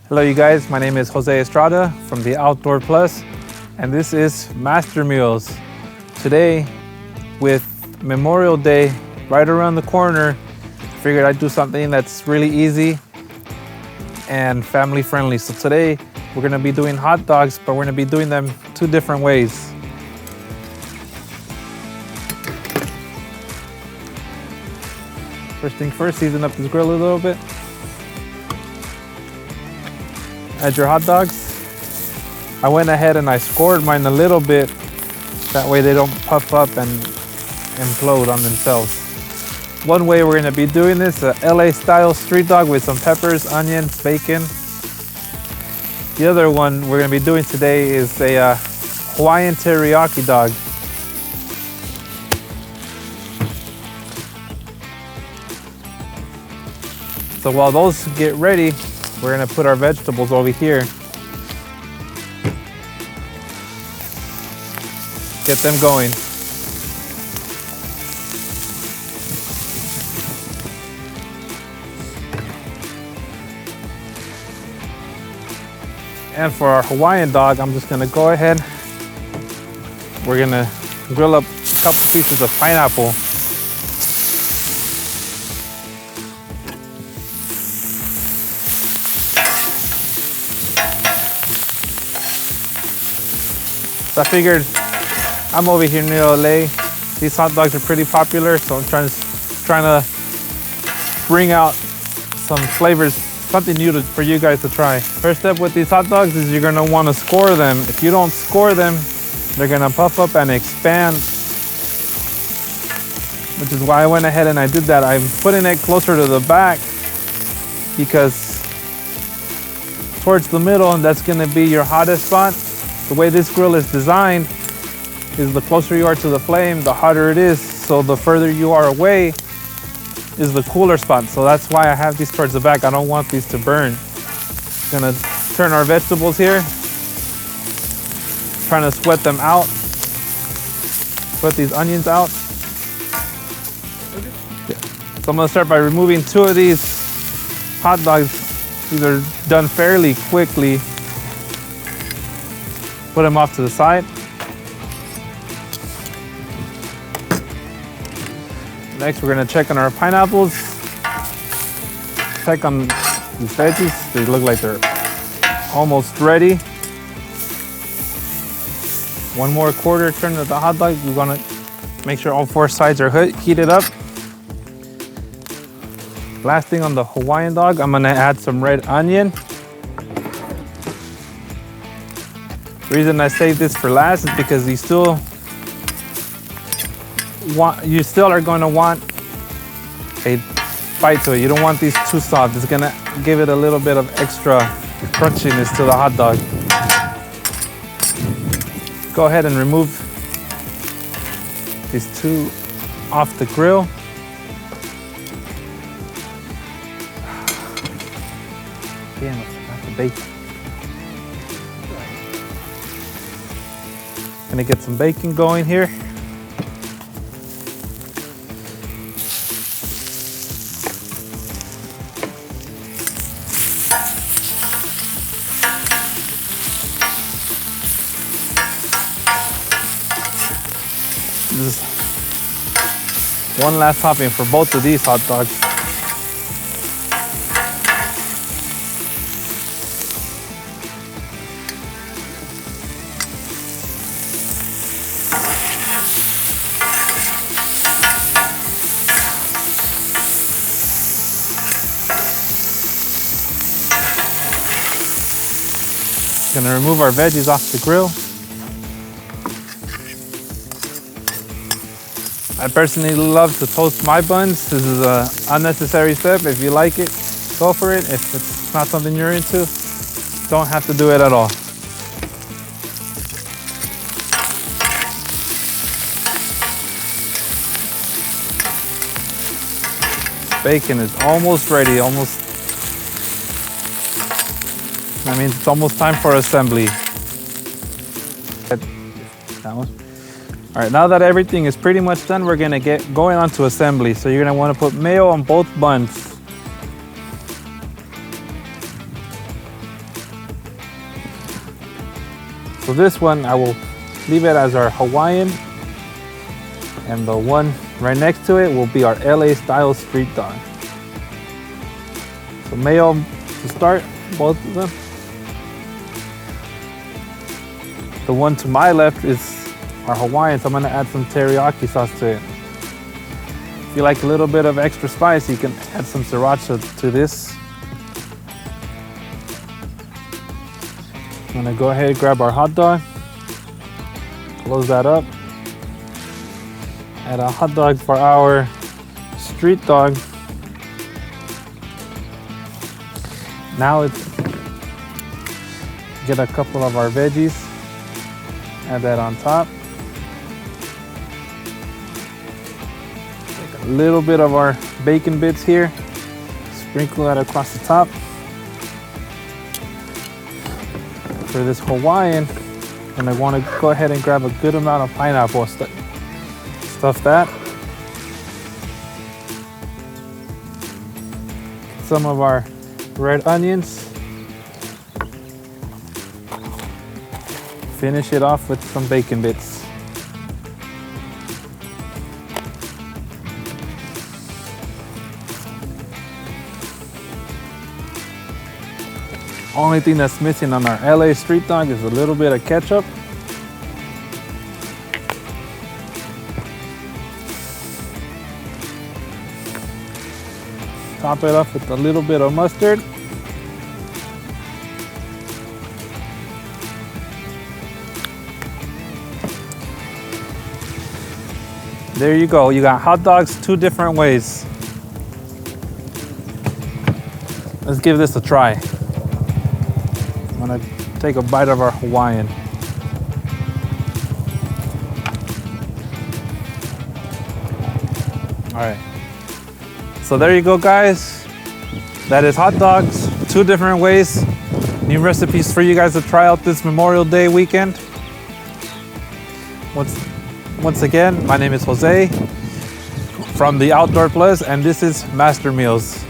Hello you guys, my name is Jose Estrada from the Outdoor Plus, and this is Master Meals. Today, with Memorial Day right around the corner, I figured I'd do something that's really easy and family friendly. So today, we're gonna be doing hot dogs, but we're gonna be doing them two different ways. First thing first, season up this grill a little bit. Add your hot dogs. I went ahead and I scored mine a little bit. That way they don't puff up and implode on themselves. One way we're gonna be doing this, a LA style street dog with some peppers, onions, bacon. The other one we're gonna be doing today is a Hawaiian teriyaki dog. So while those get ready, we're gonna put our vegetables over here. Get them going. And for our Hawaiian dog, I'm just gonna go ahead. We're gonna grill up a couple pieces of pineapple. I figured I'm over here near LA. These hot dogs are pretty popular, so I'm trying to bring out some flavors, something new for you guys to try. First step with these hot dogs is you're gonna want to score them. If you don't score them, they're gonna puff up and expand, which is why I went ahead and I did that. I'm putting it closer to the back because towards the middle, that's gonna be your hottest spot. The way this grill is designed is the closer you are to the flame, the hotter it is. So the further you are away is the cooler spot. So that's why I have these towards the back. I don't want these to burn. Gonna turn our vegetables here. Trying to sweat them out. Sweat these onions out. So I'm gonna start by removing two of these hot dogs. These are done fairly quickly. Put them off to the side. Next, we're gonna check on our pineapples. Check on these veggies. They look like they're almost ready. One more quarter turn of the hot dog. We wanna make sure all four sides are heated up. Last thing on the Hawaiian dog, I'm gonna add some red onion. The reason I saved this for last is because you still are going to want a bite to it. You don't want these too soft. It's going to give it a little bit of extra crunchiness to the hot dog. Go ahead and remove these two off the grill. Damn, I forgot the bacon. Gonna get some bacon going here. This is one last topping for both of these hot dogs. Gonna remove our veggies off the grill. I personally love to toast my buns. This is an unnecessary step. If you like it, go for it. If it's not something you're into, don't have to do it at all. Bacon is almost ready, that means it's almost time for assembly. That one. All right, now that everything is pretty much done, we're gonna get going on to assembly. So you're gonna wanna put mayo on both buns. So this one, I will leave it as our Hawaiian, and the one right next to it will be our LA style street dog. So mayo to start, both of them. The one to my left is our Hawaiian, so I'm gonna add some teriyaki sauce to it. If you like a little bit of extra spice, you can add some sriracha to this. I'm gonna go ahead and grab our hot dog, close that up, add a hot dog for our street dog. Now it's get a couple of our veggies, add that on top. Take a little bit of our bacon bits here, sprinkle that across the top. For this Hawaiian, and I want to go ahead and grab a good amount of pineapple, stuff that. Some of our red onions. Finish it off with some bacon bits. Only thing that's missing on our LA street dog is a little bit of ketchup. Top it off with a little bit of mustard. There you go. You got hot dogs two different ways. Let's give this a try. I'm gonna take a bite of our Hawaiian. All right. So there you go, guys. That is hot dogs, two different ways. New recipes for you guys to try out this Memorial Day weekend. Once again, my name is Jose from the Outdoor Plus, and this is Master Meals.